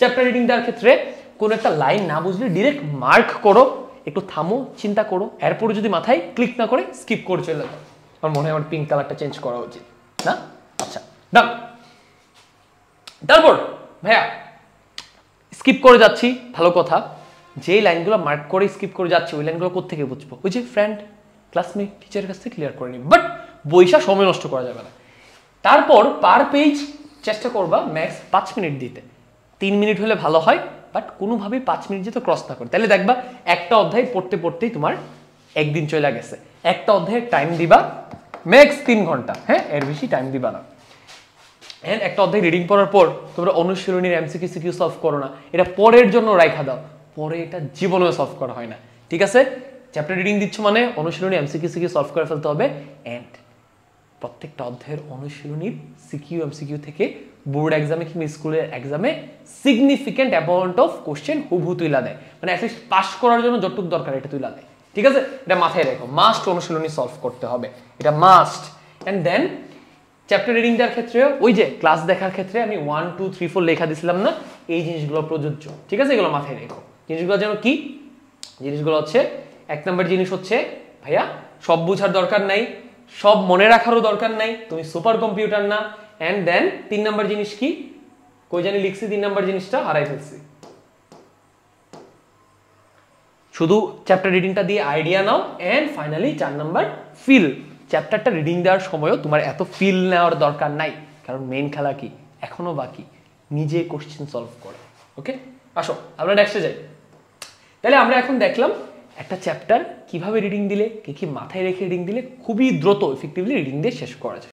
Chapter reading দেওয়ার ক্ষেত্রে কোনো একটা লাইন না বুঝলে ডিরেক্ট মার্ক করো, একটু থামো, চিন্তা করো, এরপরে যদি মাথায় ক্লিক না করে স্কিপ করে চলে যাও। আমার মনে হয় আমার পিঙ্ক কালারটা চেঞ্জ করা উচিত না? আচ্ছা, ডান। তারপর ভাইয়া স্কিপ করে যাচ্ছি, ভালো কথা। যেই লাইনগুলো মার্ক করে স্কিপ করে যাচ্ছি ওই লাইনগুলো কোত্থেকে বুঝবো? ওই যে ফ্রেন্ড, ক্লাসমেট, টিচারের কাছ থেকে ক্লিয়ার করে নিবি, বাট বইসা সময় নষ্ট করা যাবে না। তারপর পার পেজ চেষ্টা করবা ম্যাক্স 5 মিনিট দিতে। 3 মিনিট হলে ভালো হয়, বাট কোনোভাবেই 5 মিনিট যেতে ক্রস না করে, তাহলে দেখবা একটা অধ্যায় পড়তে পড়তেই তোমার একদিন চলে গেছে। একটা অধ্যায়ের টাইম দিবা ম্যাক্স 3 ঘন্টা, হ্যাঁ, এর বেশি টাইম দিবা না। এন্ড একটা অধ্যায় রিডিং পড়ার পর তোমরা অনুশীলনীর এমসিকিউ সিকিউ সলভ করো না, এটা পরের জন্য রাখা দাও, পরে এটা জীবনেও সলভ করা হয় না, ঠিক আছে? চ্যাপ্টার রিডিং দিচ্ছ মানে অনুশীলনী এমসিকিউ সিকিউ সলভ করে ফেলতে হবে। এন্ড প্রত্যেকটা অধ্যায়ের অনুশীলনীর সিকিউ এমসিকিউ থেকে বোর্ড এক্সামে কিংবা স্কুলের এক্সামে সিগনিফিকেন্ট অ্যামাউন্ট অফ কোশ্চেন হুবহু তুইলা দেয়, মানে অ্যাটলিস্ট পাস করার জন্য যতটুকু দরকার এটা তুইলা দেয়, ঠিক আছে? এটা মাথায় রেখো, মাস্ট অনুশীলনী সলভ করতে হবে, এটা must. And then chapter reading দেওয়ার ক্ষেত্রে ওই যে ক্লাস দেখার ক্ষেত্রে আমি 1 2 3 4 লেখা দিছিলাম না, এই জিনিসগুলো প্রযোজ্য, ঠিক আছে? এগুলো মাথায় রেখো। জিনিসগুলো যেন কি? জিনিসগুলো হচ্ছে, 1 নম্বর জিনিস হচ্ছে ভাইয়া সব বোঝার দরকার নাই, সব মনে রাখারও দরকার নাই, তুমি সুপার কম্পিউটার না। এন্ড দেন 3 নম্বর জিনিস কি? কই জানি লিখছি 3 নম্বর জিনিসটা, হারাই ফেলছি। শুধু চ্যাপ্টার রিডিংটা দিয়ে আইডিয়া নাও। And finally 4 number fill. চ্যাপ্টারটা রিডিং দেওয়ার সময়ও তোমার এত ফিল নেওয়ার দরকার নাই, কারণ মেইন খেলা কি এখনো বাকি, নিজে কোশ্চেন সলভ করো। ওকে, আসো আমরা নেক্সটে যাই। তাহলে আমরা এখন দেখলাম একটা চ্যাপ্টার কিভাবে রিডিং দিলে, কি কি মাথায় রেখে রিডিং দিলে খুবই দ্রুত ইফেক্টিভলি রিডিং দিয়ে শেষ করা যায়।